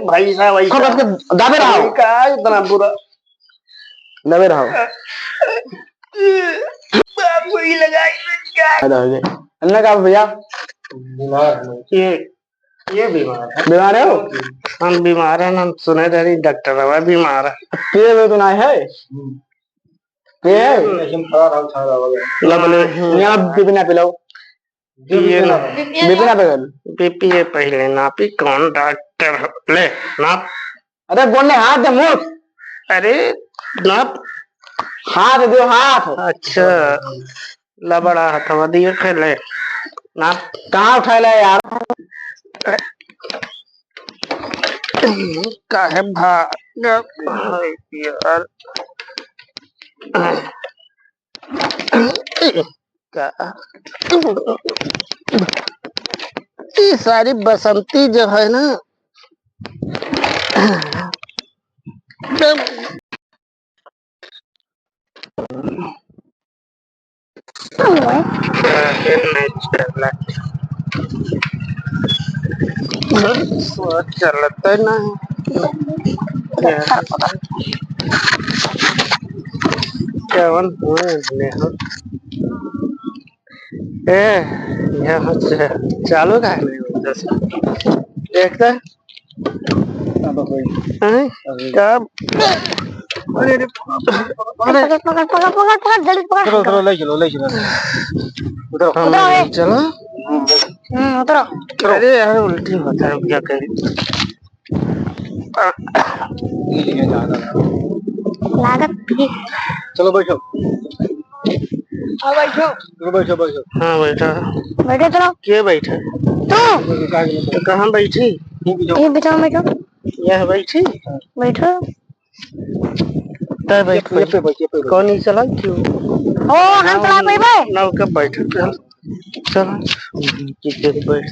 भाई साहब खूब ऐसा उसके दबे रहो का इतना बुरा दबे रहो आपको ही लगाई क्या अन्ना का भैया बीमार है ये बीमार है हो हम बीमार है हम सुने थे डॉक्टर हवा बीमार है पिए हुए तो नहीं है पिए है यहाँ बीपी ना पिलाओ बीपी ना पिलाओ बीपी पहले नापी कौन डॉक्टर ले नाप अरे बोलने हाथ दे मुंह अरे नाप हाथ दो हाथ अच्छा लबड़ा हथवा दिए खेले नाप कहाँ उठा ले यार काहे भाग यार का ये सारी बसंती जो है ना चलता ना केवन यहाँ से चालू का देखता कब चलो अरे यार उल्टी होता है क्या करें चलो बैठो बैठो हाँ बैठा बैठो चलो के बैठा तो कहाँ बैठी ये बैठो बैठो यह बैठी बैठो तय बैठ कौन ही चला क्यों ओ हम चला पे नौ कब बैठ चल किधर बैठ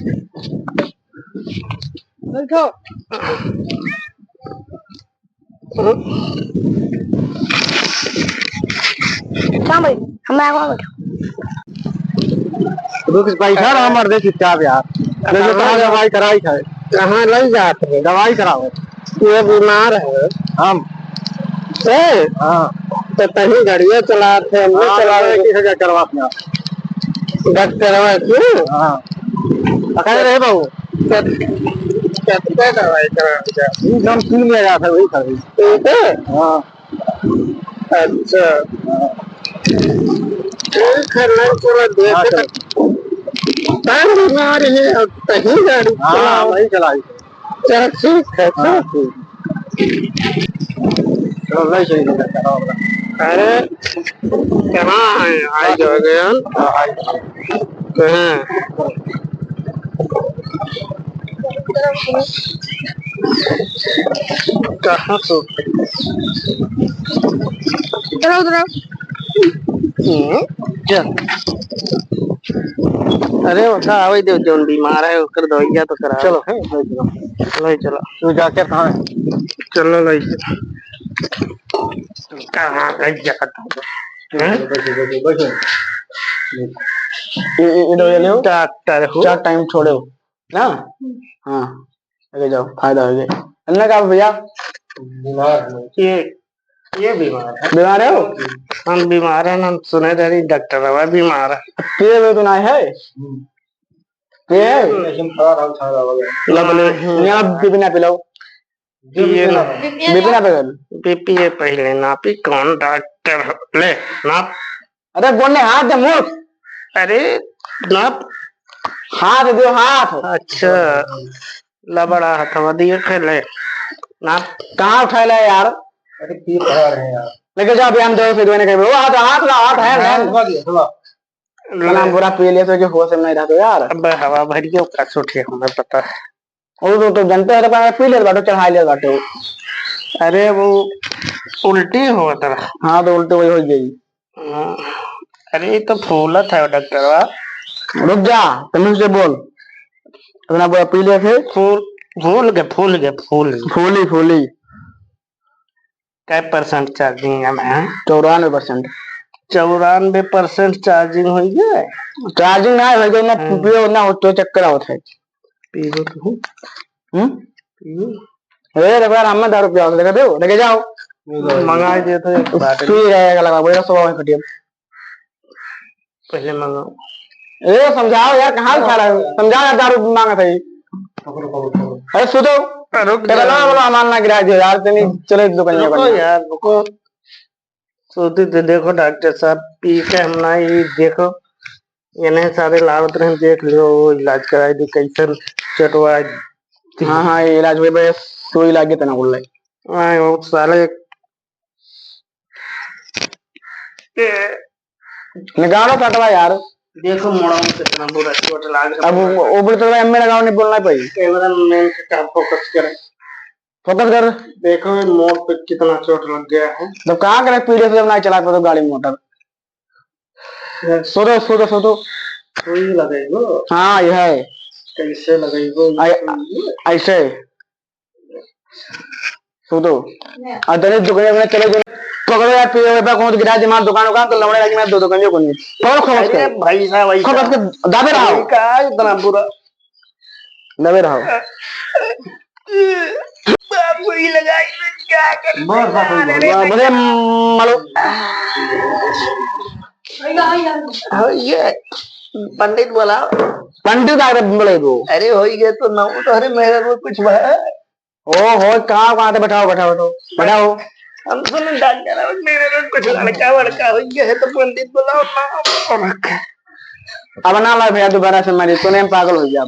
बैठो कहाँ बैठ हम आगे बैठो रुक बैठा रहा मर दे चुपचाप यार जैसे कहाँ दवाई कराई है कहाँ ले जाते हैं दवाई कराओ ये बीमार है हम हाँ तो तभी गाड़ियाँ चलाते हमने चला क्या करवाते हैं डॉक्टर क्यों हाँ कह रहे बहू कितने दवाई करा हम क्यों लिया जाता है वही कर ठीक है हाँ अच्छा ठीक है नहीं चलो देख बीमार है अब कहीं गाड़ी हाँ वही चलाई चल ठीक है चलो नहीं चाहिए अरे कहाँ है आई जो गया कहाँ कहाँ तो चलो उधर चल अरे वैसा आवे दे जोन बीमार है उसकर दवाइयाँ तो करा चलो ले चलो तू जाके कहाँ है चलो ले कहाँ ले जाता डॉक्टर हो क्या टाइम छोड़े हो ना हाँ आगे जाओ फायदा हो गया अन्ना का भैया ये बीमार है हो हम बीमार हैं हम सुने थे डॉक्टर हवा बीमार है पिए हुए तो नहीं है पिए है यहाँ बीपी ना पिलाओ बीपी ना पिलाओ बीपी पहले नापी कौन डॉक्टर ले नाप अरे बोलने हाथ दे मुंह अरे नाप हाथ दो हाथ अच्छा लबड़ा हथवा दिए खेले नाप कहाँ उठा ले यार अरे पी रहा है यार लेके जाओ बयान दो फिर मैंने कहा वो हाथ है नाम बुरा पी लिया तो होश में नहीं रहा तो यार अब हवा भरियो का सोठे हमें पता है वो तो जानते हैं तो पी ले बाटो चढ़ा लिया बाटो अरे वो उल्टी हुआ था हाँ तो उल्टी वही हो गई अरे ये तो फूला था डॉक्टर रुक जा तुम से बोल अपना बुरा पी लिया फिर फूली फूली क्या परसेंट चार्जिंग है मैं 94% 94% चार्जिंग हो गया चार्जिंग ना हो गई ना पियो ना हो तो चक्कर होता है पीरो तो अरे देखो यार हमें दारू पिया लेके दो लेके जाओ मंगा दिए थे एक बाटली तू ही रहेगा लगा बोला सुबह में खटिया पहले मंगाओ। ए समझाओ यार कहाँ खा रहा है समझाओ यार दारू मांगा था ये अरे सुनो रुक तेरा ना बोलो हमारा ना गिरा दियो यार तेरी चलो एक दुकान रुको यार रुको। सोते थे देखो डॉक्टर साहब पी के हम ना ये देखो ये नहीं सारे लावत रहे देख लियो इलाज कराई दी कैसे चटवा हाँ हाँ ये इलाज हुए बस सुई लागे तना बोल रहे हाँ वो साले निकालो कटवा यार देखो मोड़ा में कितना बुरा चोट लाग रहा अब ऊपर तो एम लगाओ नहीं बोलना पाई कैमरा मैन का फोकस करें फोकस कर देखो मोड़ पे कितना चोट लग गया है। तो कहाँ करे पीढ़ी से जब ना चला पाए तो गाड़ी मोटर सो दो सुई लगाइबो हाँ ये है कैसे लगाइबो ऐसे सो दो अदर दुकान में चले जाओ पकड़ो यार पीछे पे कौन गिरा दे मार दुकान का तो लवड़े लगी मैं दो दुकान जो कोनी पकड़ो खबस अरे के भाई साहब भाई खबस के दाबे रहो का इतना बुरा दबे रहो सुई लगाई तो क्या कर मुझे मालो ये पंडित बोला पंडित आ रहे बोले वो अरे हो ही गए तो ना तो अरे मेरे को कुछ ओ हो कहाँ बैठाओ हम सुन डॉक्टर मेरे को कुछ लड़का वड़का हो गया है तो पंडित बुलाओ ना अब ना ला भैया दोबारा से मरीज तो नहीं पागल हो गया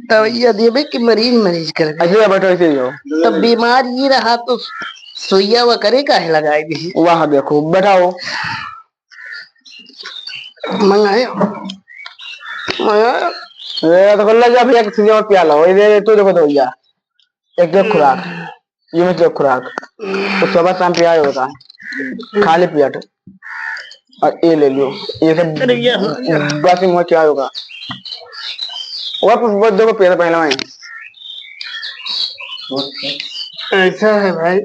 तो ये दिए कि मरीज कर ऐसे बैठो ऐसे ही हो तो बीमार ही रहा तो सुइया व करे काहे लगाए भी वहां देखो बैठाओ मंगाए ये तो बोल जा भैया किसी और पिया लो ये तो देखो तो भैया एक खुराक ये मतलब खुराक तो सुबह शाम पिया होता है खाली पियाट और ये ले लो ये सब बस ही मुझे क्या होगा वो देखो पिया पहले में ऐसा है भाई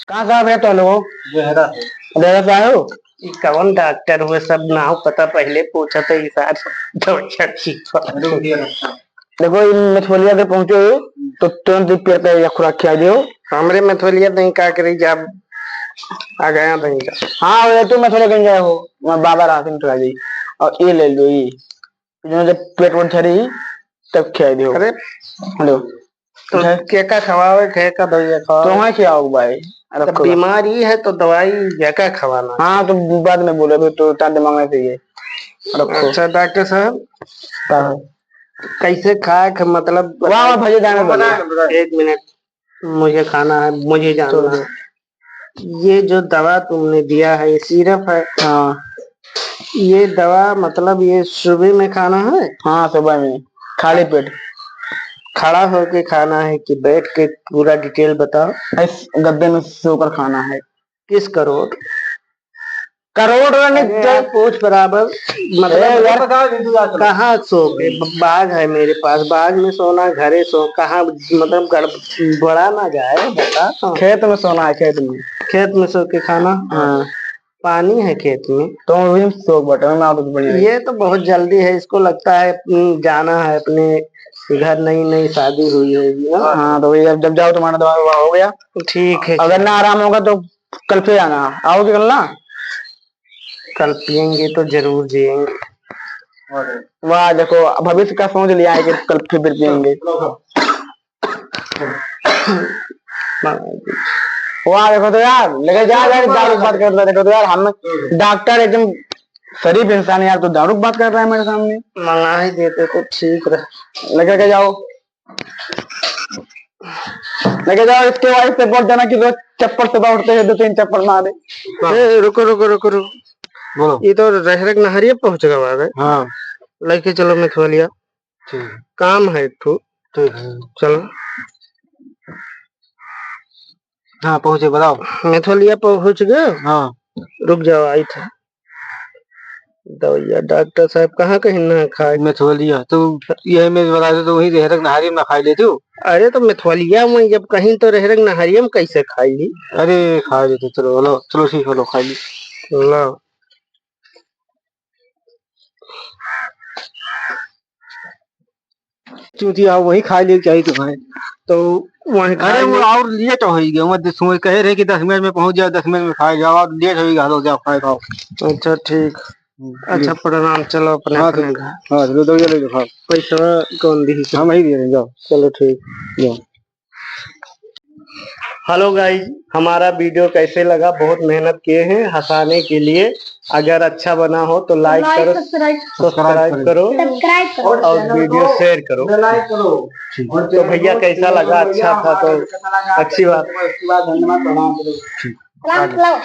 कहाँ साहब है तो लोग देहरा से आए हो कौन डॉक्टर हुए सब ना पता पहले पूछा तो इसार देखो मछलिया के पहुंचे हो तो तुरंत पेड़ पे या खुराक खिला दियो हमरे मछलिया नहीं का करी जब आ गया नहीं का हाँ वो तुम मछलिया कहीं गए हो मैं बाबा राशन खिला दी और ये ले लो ये जब पेट में ठहरी तब खिला दियो अरे हेलो तो क्या का खवावे खे का दवाई खवा तो वहाँ खिलाओ भाई तो बीमारी है तो दवाई जगह खवाना हाँ तो बाद में बोले अभी तो तार दिमाग में चाहिए अच्छा डॉक्टर साहब कैसे खाए मतलब वहाँ भजे जाने बना एक मिनट मुझे खाना है मुझे जानना है ये जो दवा तुमने दिया है ये सिरप है हाँ ये दवा मतलब ये सुबह में खाना है हाँ सुबह में खाली पेट खड़ा होके खाना है कि बैठ के पूरा डिटेल बताओ इस गद्दे में सोकर खाना है किस करोड़ पूछ बराबर मतलब कहाँ सोगे बाग है मेरे पास बाग में सोना घरे सो कहाँ मतलब बड़ा ना जाए बता खेत में सोना है खेत में सो के खाना हाँ पानी है खेत में तो सो बटे मैं तो बढ़िया ये तो बहुत जल्दी है इसको लगता है जाना है अपने घर नई शादी हुई होगी हाँ तो जब जाओ तुम्हारा दवा हो गया ठीक है अगर ना आराम होगा तो कल फिर आना आओगे कल ना कल पियेंगे तो जरूर जिएंगे वाह देखो भविष्य का सोच लिया है कि कल फिर पियेंगे वाह देखो तो यार लेके जा दारू बात कर रहा देखो तो यार हम डॉक्टर एकदम शरीफ इंसान यार तो दारू बात कर रहा है मेरे सामने मंगा ही देते तो ठीक रहे लेके जाओ इसके वाइफ से बोल देना कि रोज चप्पल सुबह उठते हैं 2-3 चप्पल मारे रुको बोलो ये तो रहरक नहरिया पहुंच गया हाँ लेके चलो मेथवलिया काम है तो चलो हाँ पहुंचे बताओ मेथवलिया पहुंच गए हाँ रुक जाओ आई था दवाइया डॉक्टर साहब कहाँ कहीं ना खाए मेथवलिया तो यही मैं बता दे तो वही रहरक नहारिया में खाई लेते हो अरे तो मेथवलिया में जब कहीं तो रहरक नहरिया में कैसे खाई ली अरे खा लेते चलो ठीक है लो खाई ली लो चूतिया वही खा ले चाहिए तुम्हें तो वहीं अरे वो और लेट हो गया मैं समझ कह रहे कि 10 मिनट में पहुंच जाओ 10 मिनट में खा जाओ और लेट हो गया हो जाओ खाए खाओ। अच्छा ठीक। अच्छा प्रणाम, चलो अपने हाँ अपने तो हाँ लो दो ले लो खाओ। पैसा कौन दी? हम वही दे रहे हैं, जाओ चलो ठीक। जाओ। हेलो गाइस, हमारा वीडियो कैसे लगा? बहुत मेहनत किए हैं हंसाने के लिए। अगर अच्छा बना हो तो लाइक करो, सब्सक्राइब करो और वीडियो शेयर करो। तो भैया कैसा लगा? अच्छा था तो अच्छी बात। सलाम